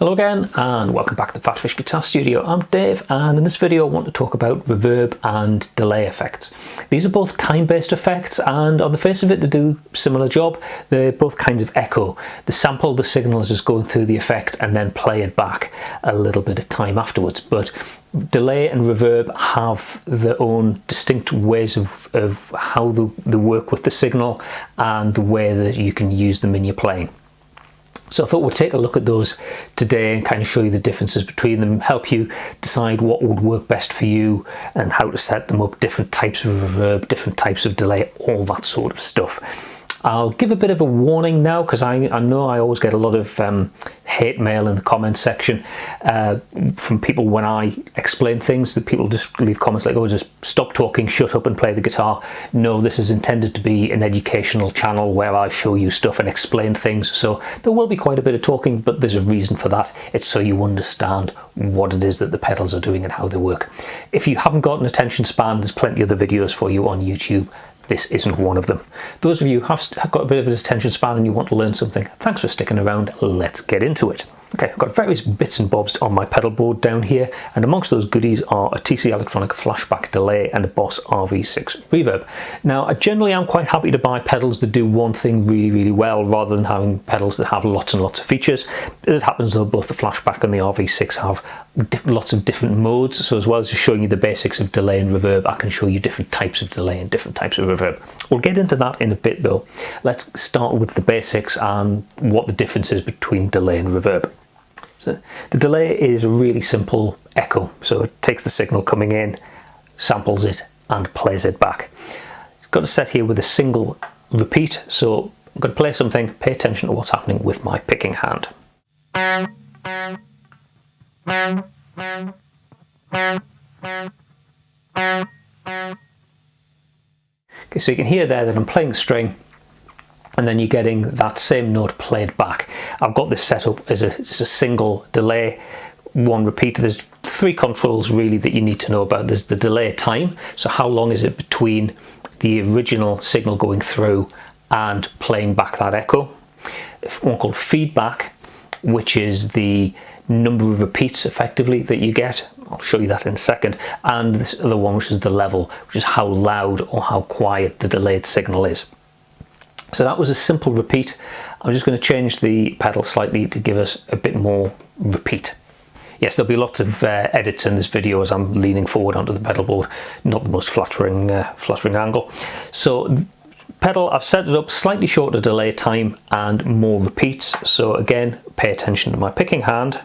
Hello again and welcome back to the PhatPhish Guitar Studio. I'm Dave, and in this video I want to talk about reverb and delay effects. These are both time-based effects, and on the face of it they do a similar job. They're both kinds of echo. They sample the signal as it's going through the effect and then play it back a little bit of time afterwards. But delay and reverb have their own distinct ways of how they work with the signal and the way that you can use them in your playing. So I thought we'd take a look at those today and kind of show you the differences between them, help you decide what would work best for you and how to set them up, different types of reverb, different types of delay, all that sort of stuff. I'll give a bit of a warning now, because I know I always get a lot of hate mail in the comments section from people when I explain things, that people just leave comments like, oh, just stop talking, shut up and play the guitar. No, this is intended to be an educational channel where I show you stuff and explain things. So there will be quite a bit of talking, but there's a reason for that. It's so you understand what it is that the pedals are doing and how they work. If you haven't got an attention span, there's plenty of other videos for you on YouTube. This isn't one of them. Those of you who have got a bit of an attention span and you want to learn something, thanks for sticking around. Let's get into it. Okay, I've got various bits and bobs on my pedal board down here, and amongst those goodies are a TC Electronic flashback delay and a Boss RV6 reverb. Now, generally I'm quite happy to buy pedals that do one thing really, really well, rather than having pedals that have lots and lots of features. As it happens though, both the flashback and the RV6 have lots of different modes, so as well as just showing you the basics of delay and reverb, I can show you different types of delay and different types of reverb. We'll get into that in a bit though. Let's start with the basics and what the difference is between delay and reverb. So the delay is a really simple echo, so it takes the signal coming in, samples it and plays it back. It's got a set here with a single repeat, so I'm going to play something, pay attention to what's happening with my picking hand. Okay, so you can hear there that I'm playing the string, and then you're getting that same note played back. I've got this set up as just a single delay, one repeat. There's three controls really that you need to know about. There's the delay time, so how long is it between the original signal going through and playing back that echo. One called feedback, which is the number of repeats effectively that you get. I'll show you that in a second. And this other one, which is the level, which is how loud or how quiet the delayed signal is. So that was a simple repeat. I'm just going to change the pedal slightly to give us a bit more repeat. Yes, there'll be lots of edits in this video as I'm leaning forward onto the pedal board. Not the most flattering angle. So pedal, I've set it up slightly shorter delay time and more repeats. So again, pay attention to my picking hand.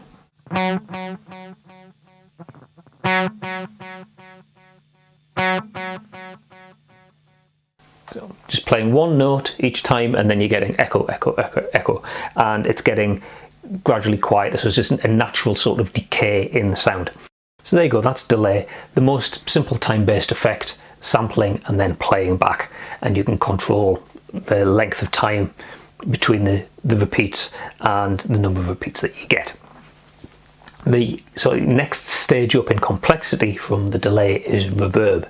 So just playing one note each time, and then you're getting echo, echo, echo, echo, and it's getting gradually quieter, so it's just a natural sort of decay in the sound. So there you go, that's delay, the most simple time-based effect, sampling and then playing back, and you can control the length of time between the repeats and the number of repeats that you get. The next stage up in complexity from the delay is reverb.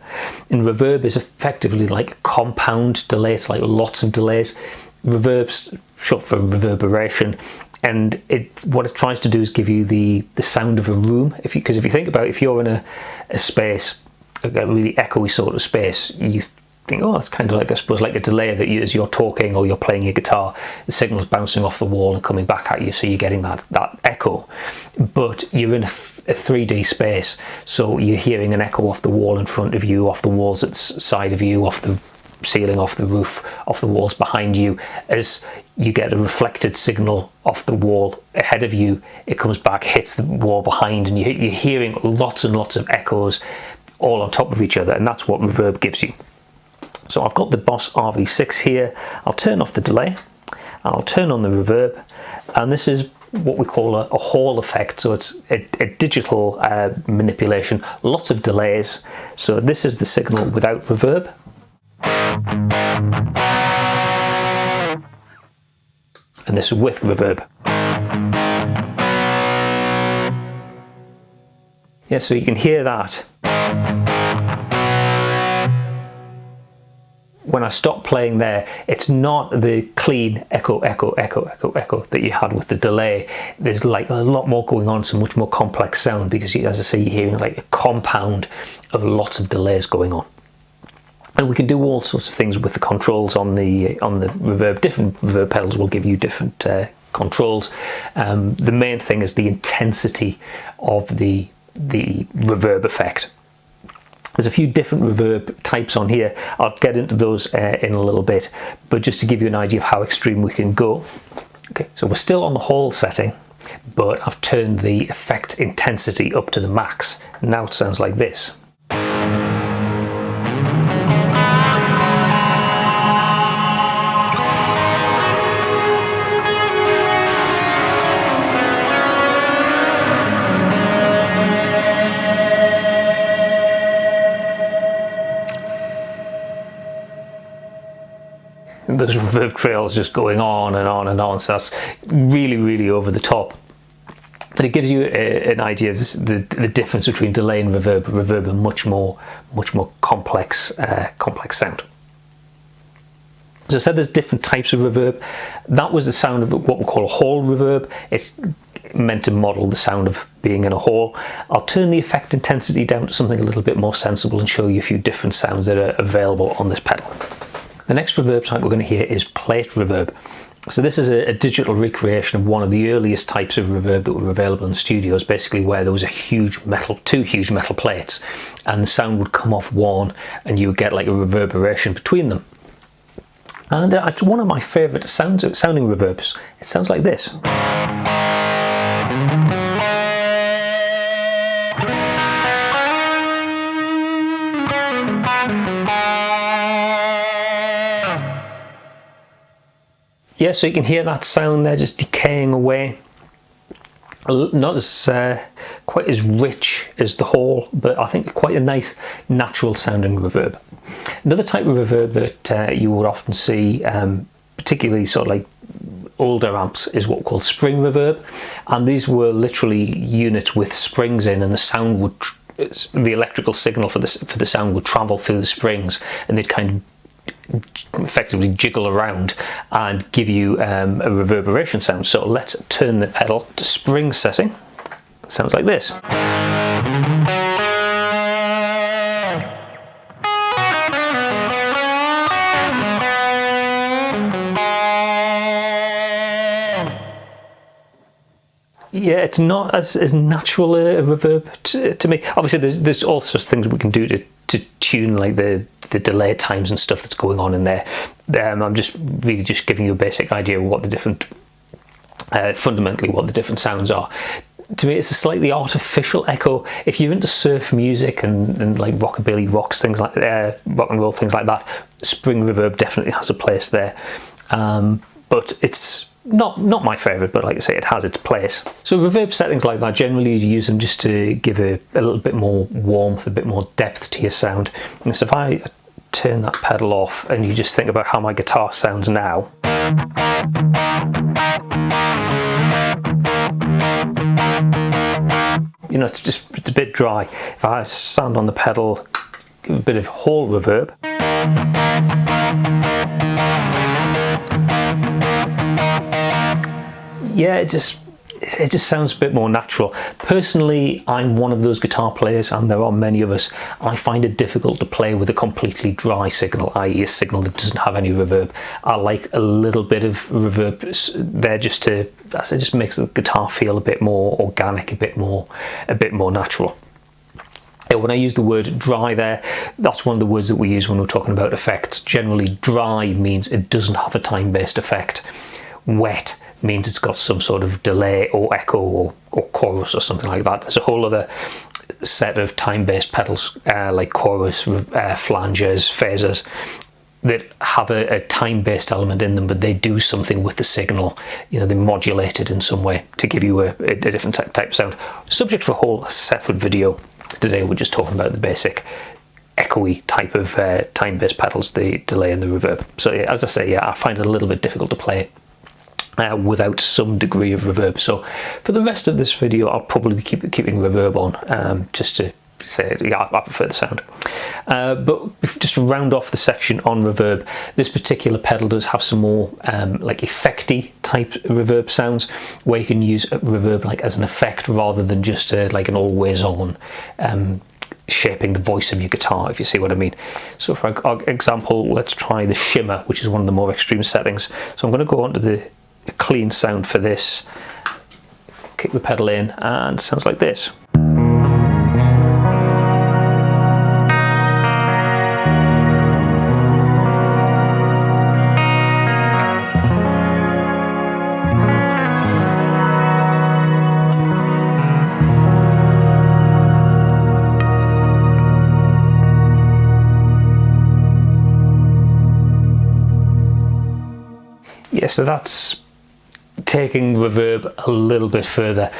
And reverb is effectively like a compound delay. It's like lots of delays. Reverb's short for reverberation, and what it tries to do is give you the sound of a room. Because if you think about it, if you're in a space, a really echoey sort of space, you think, oh, it's kind of like, I suppose, like a delay that as you're talking or you're playing your guitar, the signal's bouncing off the wall and coming back at you, so you're getting that echo. But you're in a 3D space, so you're hearing an echo off the wall in front of you, off the walls at the side of you, off the ceiling, off the roof, off the walls behind you. As you get a reflected signal off the wall ahead of you, it comes back, hits the wall behind, and you're hearing lots and lots of echoes all on top of each other, and that's what reverb gives you. So I've got the Boss RV6 here. I'll turn off the delay, I'll turn on the reverb, and this is what we call a Hall effect. So it's a digital manipulation, lots of delays. So this is the signal without reverb. And this is with reverb. Yeah, so you can hear that when I stop playing there, it's not the clean echo, echo, echo, echo, echo that you had with the delay. There's like a lot more going on, some much more complex sound, because as I say, you're hearing like a compound of lots of delays going on. And we can do all sorts of things with the controls on the reverb. Different reverb pedals will give you different controls. The main thing is the intensity of the reverb effect. There's a few different reverb types on here. I'll get into those in a little bit, but just to give you an idea of how extreme we can go. Okay, so we're still on the Hall setting, but I've turned the effect intensity up to the max. Now it sounds like this. There's reverb trails just going on and on and on, so that's really, really over the top. But it gives you an idea of the difference between delay and reverb. Reverb, a much more complex sound. So I said there's different types of reverb. That was the sound of what we call a hall reverb. It's meant to model the sound of being in a hall. I'll turn the effect intensity down to something a little bit more sensible and show you a few different sounds that are available on this pedal. The next reverb type we're going to hear is plate reverb. So this is a digital recreation of one of the earliest types of reverb that were available in studios, basically where there was two huge metal plates, and the sound would come off one and you would get like a reverberation between them. And it's one of my favourite sounding reverbs. It sounds like this. Yeah, so you can hear that sound there just decaying away. Not as quite as rich as the Hall, but I think quite a nice natural sounding reverb. Another type of reverb that you would often see, particularly sort of like older amps, is what we call spring reverb, and these were literally units with springs in, and the sound would, the electrical signal for the sound would travel through the springs, and they'd kind of effectively jiggle around and give you a reverberation sound. So let's turn the pedal to spring setting. It sounds like this. Yeah, it's not as natural a reverb to me. Obviously, there's all sorts of things we can do to tune like the delay times and stuff that's going on in there. I'm just really just giving you a basic idea of what the different, fundamentally what the different sounds are. To me, it's a slightly artificial echo. If you're into surf music and like rockabilly, rocks, things like rock and roll, things like that, spring reverb definitely has a place there. But it's not my favourite, but like I say, it has its place. So reverb settings like that, generally you use them just to give a little bit more warmth, a bit more depth to your sound. And so if I turn that pedal off and you just think about how my guitar sounds now. You know, it's a bit dry. If I stand on the pedal, give a bit of hall reverb. Yeah, it just sounds a bit more natural. Personally, I'm one of those guitar players, and there are many of us. I find it difficult to play with a completely dry signal, i.e. a signal that doesn't have any reverb. I like a little bit of reverb there just makes the guitar feel a bit more organic, a bit more natural. When I use the word dry there, that's one of the words that we use when we're talking about effects. Generally, dry means it doesn't have a time-based effect. Wet means it's got some sort of delay or echo or chorus or something like that. There's a whole other set of time-based pedals like chorus, flanges, phasers that have a time-based element in them, but they do something with the signal. You know, they modulate it in some way to give you a different type of sound. Subject for a whole separate video. Today we're just talking about the basic echoey type of time-based pedals, the delay and the reverb. So yeah, as I say, yeah, I find it a little bit difficult to play without some degree of reverb. So for the rest of this video, I'll probably be keeping reverb on, just to say, yeah, I prefer the sound. But just to round off the section on reverb, this particular pedal does have some more like effecty type reverb sounds, where you can use reverb like as an effect rather than just like an always on shaping the voice of your guitar, if you see what I mean. So for example, let's try the shimmer, which is one of the more extreme settings. So I'm going to go onto the clean sound for this, kick the pedal in, and it sounds like this. Yeah, so that's taking reverb a little bit further.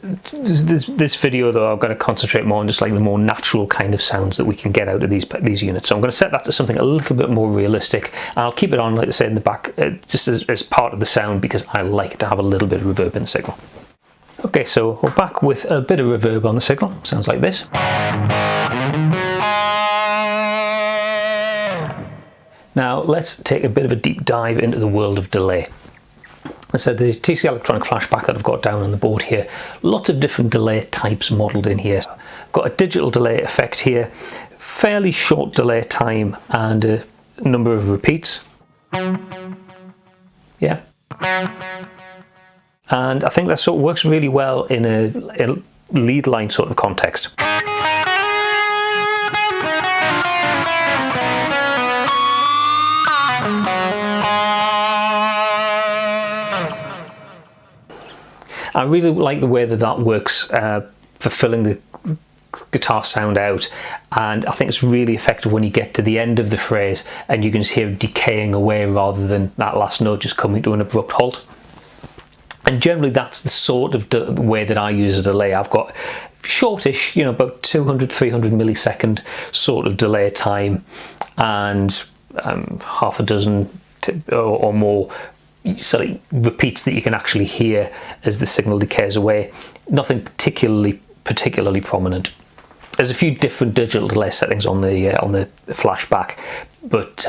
This video though, I'm going to concentrate more on just like the more natural kind of sounds that we can get out of these units. So I'm going to set that to something a little bit more realistic. I'll keep it on, like I said, in the back, just as part of the sound, because I like to have a little bit of reverb in the signal. Okay, so we're back with a bit of reverb on the signal. Sounds like this. Now let's take a bit of a deep dive into the world of delay. I said the TC electronic flashback that I've got down on the board here, lots of different delay types modelled in here. I've got a digital delay effect here, fairly short delay time and a number of repeats. Yeah. And I think that sort of works really well in a lead line sort of context. I really like the way that works for filling the guitar sound out, and I think it's really effective when you get to the end of the phrase and you can just hear it decaying away rather than that last note just coming to an abrupt halt. And generally that's the sort of way that I use a delay. I've got shortish, you know, about 200-300 millisecond sort of delay time, and half a dozen or more sort of repeats that you can actually hear as the signal decays away. Nothing particularly prominent. There's a few different digital delay settings on the flashback, but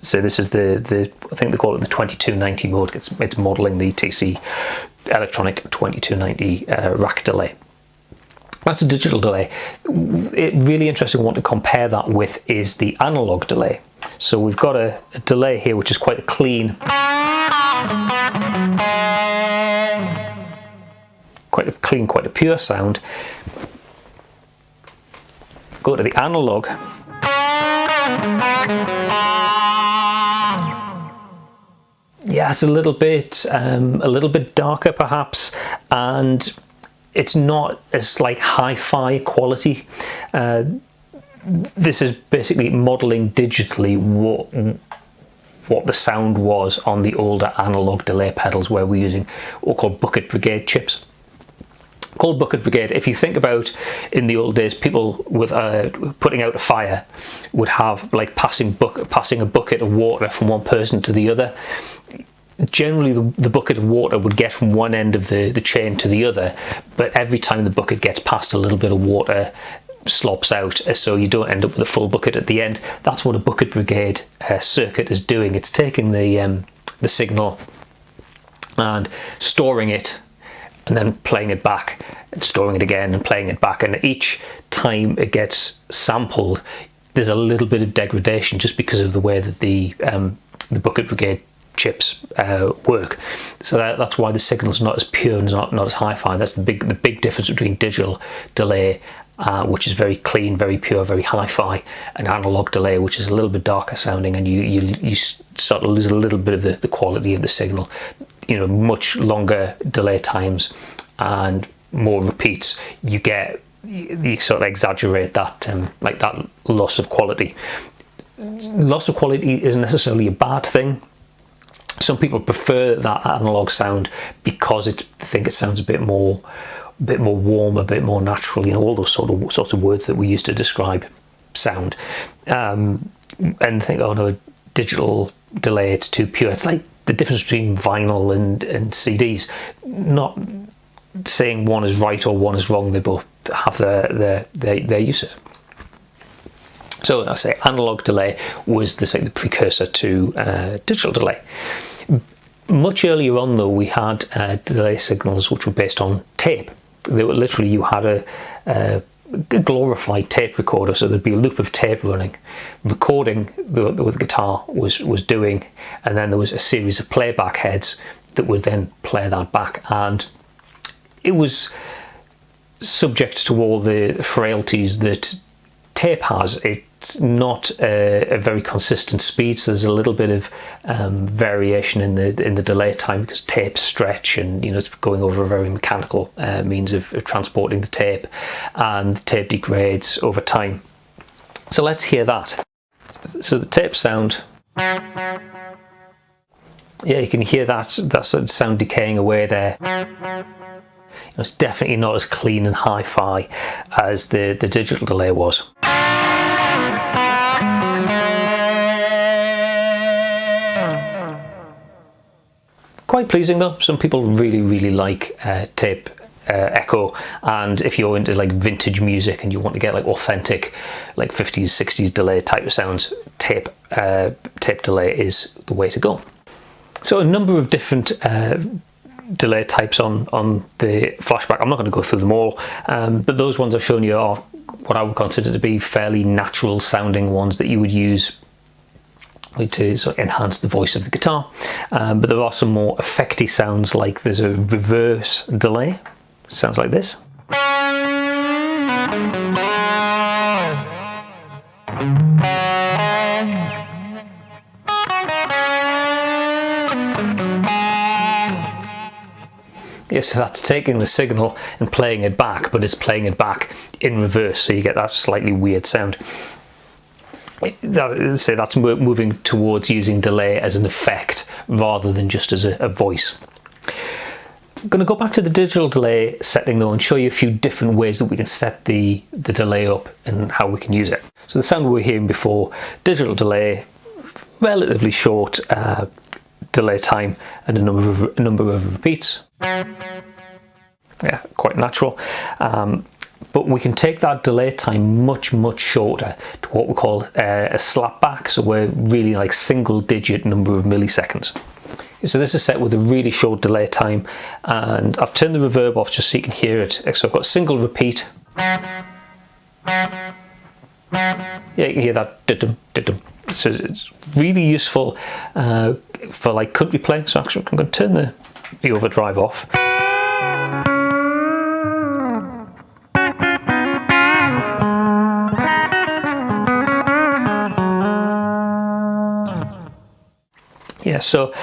so this is the I think they call it the 2290 mode. It's modelling the TC electronic 2290 rack delay. That's a digital delay. Really interesting one to compare that with is the analog delay. So we've got a delay here which is quite a clean, quite a pure sound. Go to the analog. Yeah, it's a little bit darker perhaps, and it's not as like hi-fi quality. This is basically modelling digitally what the sound was on the older analog delay pedals, where we're using what are called bucket brigade chips. Called bucket brigade, if you think about in the old days, people with putting out a fire would have like passing a bucket of water from one person to the other. Generally the bucket of water would get from one end of the chain to the other, but every time the bucket gets past, a little bit of water slops out, so you don't end up with a full bucket at the end. That's what a bucket brigade circuit is doing. It's taking the signal and storing it, and then playing it back, and storing it again and playing it back, and each time it gets sampled there's a little bit of degradation just because of the way that the bucket brigade chips work. So that's why the signal's not as pure and not as hi-fi. That's the big difference between digital delay, which is very clean, very pure, very hi-fi, and analog delay, which is a little bit darker sounding, and you start to lose a little bit of the quality of the signal. You know, much longer delay times and more repeats, you sort of exaggerate that like that loss of quality. Loss of quality isn't necessarily a bad thing. Some people prefer that analog sound because they think it sounds a bit more warm, a bit more natural. You know, all those sorts of words that we use to describe sound. And think, oh no, digital delay, it's too pure. It's like the difference between vinyl and CDs. Not saying one is right or one is wrong. They both have their uses. So I say analog delay was the precursor to digital delay. Much earlier on though, we had delay signals which were based on tape. They were literally, you had a glorified tape recorder, so there'd be a loop of tape running, recording what the guitar was doing, and then there was a series of playback heads that would then play that back, and it was subject to all the frailties that tape has. It's not a very consistent speed, so there's a little bit of variation in the delay time because tapes stretch, and it's going over a very mechanical means of transporting the tape, and the tape degrades over time. So let's hear that. So the tape sound, yeah, you can hear that sort of sound decaying away there. It's definitely not as clean and hi-fi as the digital delay was. Quite pleasing though. Some people really like tape echo, and if you're into like vintage music and you want to get like authentic like 50s 60s delay type of sounds, tape delay is the way to go. So a number of different delay types on the flashback. I'm not going to go through them all, but those ones I've shown you are what I would consider to be fairly natural sounding ones that you would use to sort of enhance the voice of the guitar. But there are some more effecty sounds, like there's a reverse delay. Sounds like this. Yes, so that's taking the signal and playing it back, but it's playing it back in reverse, so you get that slightly weird sound. That's moving towards using delay as an effect rather than just as a voice. I'm going to go back to the digital delay setting though and show you a few different ways that we can set the delay up and how we can use it. So the sound we were hearing before, digital delay, relatively short delay time and a number of repeats. Yeah, quite natural. But we can take that delay time much shorter to what we call a slapback, so we're really like single digit number of milliseconds. So this is set with a really short delay time, and I've turned the reverb off just so you can hear it. So I've got single repeat. Yeah, you can hear that didum didum. So it's really useful for like country playing. So actually I'm going to turn the overdrive off. Yeah, so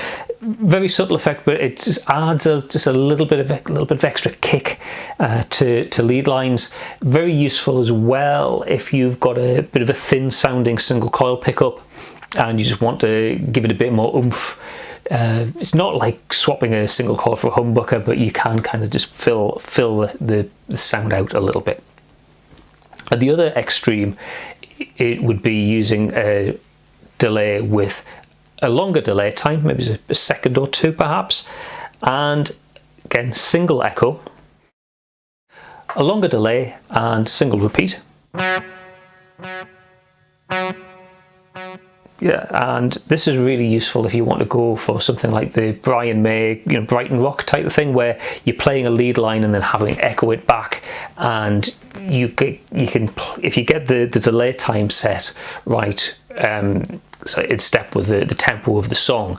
very subtle effect, but it just adds just a little bit of extra kick to lead lines. Very useful as well if you've got a bit of a thin sounding single coil pickup and you just want to give it a bit more oomph. It's not like swapping a single coil for a humbucker, but you can kind of just fill the sound out a little bit. At the other extreme, it would be using a delay with a longer delay time, maybe a second or two perhaps, and again single echo, a longer delay and single repeat. Yeah, and this is really useful if you want to go for something like the Brian May, Brighton Rock type of thing, where you're playing a lead line and then having to echo it back, and you can, if you get the delay time set right, so in step with the tempo of the song,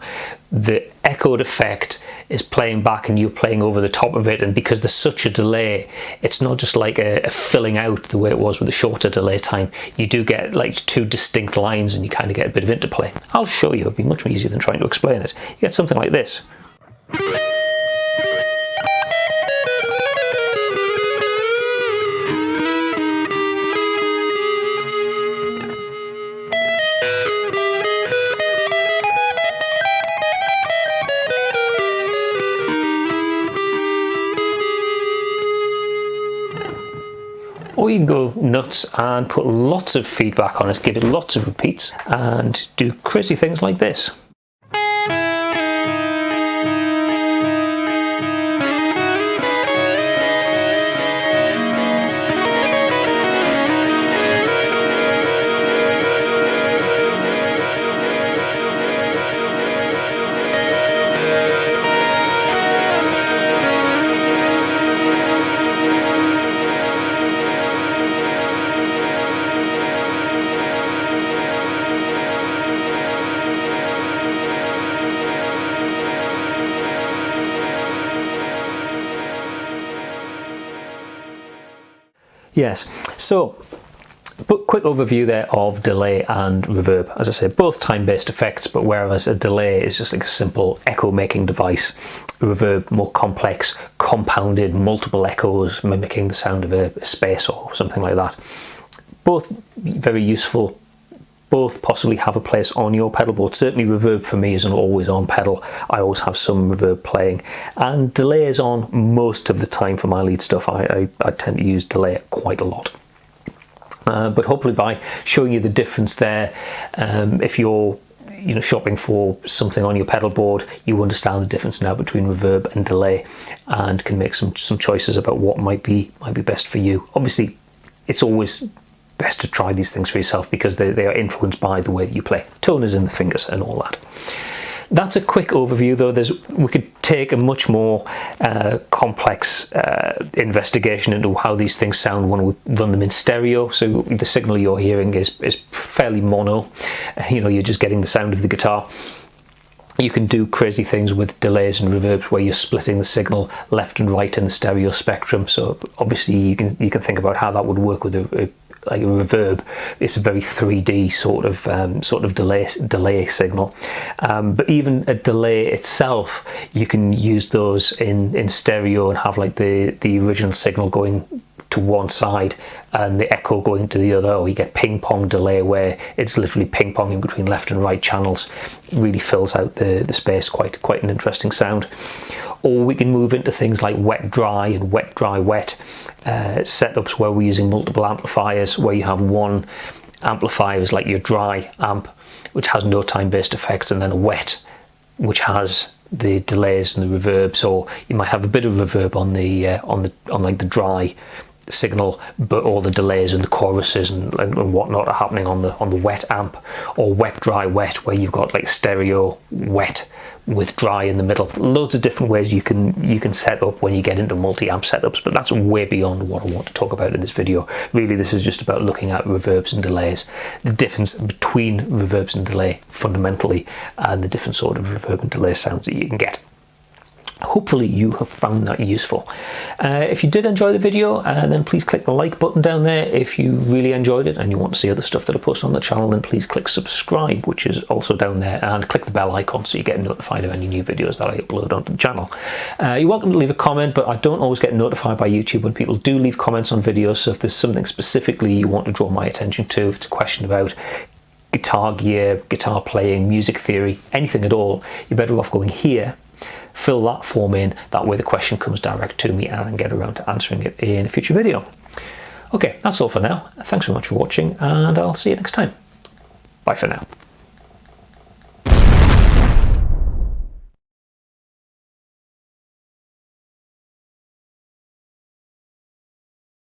the echoed effect is playing back and you're playing over the top of it, and because there's such a delay, it's not just like a filling out the way it was with the shorter delay time. You do get like two distinct lines and you kind of get a bit of interplay. I'll show you, it'll be much easier than trying to explain it. You get something like this. Or you can go nuts and put lots of feedback on it, give it lots of repeats, and do crazy things like this. Yes, so but quick overview there of delay and reverb. As I said, both time-based effects, but whereas a delay is just like a simple echo-making device, reverb more complex, compounded, multiple echoes mimicking the sound of a space or something like that. Both very useful, both possibly have a place on your pedal board. Certainly reverb for me is an always on pedal. I always have some reverb playing, and delay is on most of the time for my lead stuff. I tend to use delay quite a lot. But hopefully by showing you the difference there, if you're shopping for something on your pedal board, you understand the difference now between reverb and delay, and can make some choices about what might be best for you. Obviously, it's always best to try these things for yourself because they are influenced by the way that you play. Tone is in the fingers and all that. That's a quick overview though. We could take a much more complex investigation into how these things sound when we run them in stereo. So the signal you're hearing is fairly mono. You're just getting the sound of the guitar. You can do crazy things with delays and reverbs where you're splitting the signal left and right in the stereo spectrum. So obviously you can think about how that would work with like a reverb. It's a very 3D sort of delay signal, but even a delay itself, you can use those in stereo and have like the original signal going to one side and the echo going to the other, or you get ping pong delay where it's literally ping ponging between left and right channels. Really fills out the space. Quite an interesting sound. Or we can move into things like wet dry and wet dry wet setups where we're using multiple amplifiers, where you have one amplifier is like your dry amp, which has no time-based effects, and then a wet, which has the delays and the reverb. So you might have a bit of reverb on like the dry signal, but all the delays and the choruses and whatnot are happening on the wet amp. Or wet dry wet, where you've got like stereo wet with dry in the middle. Loads of different ways you can set up when you get into multi-amp setups, but that's way beyond what I want to talk about in this video. Really, this is just about looking at reverbs and delays, the difference between reverbs and delay fundamentally, and the different sort of reverb and delay sounds that you can get. Hopefully you have found that useful. If you did enjoy the video, then please click the like button down there. If you really enjoyed it and you want to see other stuff that I post on the channel, then please click subscribe, which is also down there, and click the bell icon so you get notified of any new videos that I upload onto the channel. You're welcome to leave a comment, but I don't always get notified by YouTube when people do leave comments on videos. So if there's something specifically you want to draw my attention to, if it's a question about guitar gear, guitar playing, music theory, anything at all, you're better off going here. Fill that form in, that way the question comes direct to me and I can get around to answering it in a future video. Okay, that's all for now. Thanks so much for watching, and I'll see you next time. Bye for now.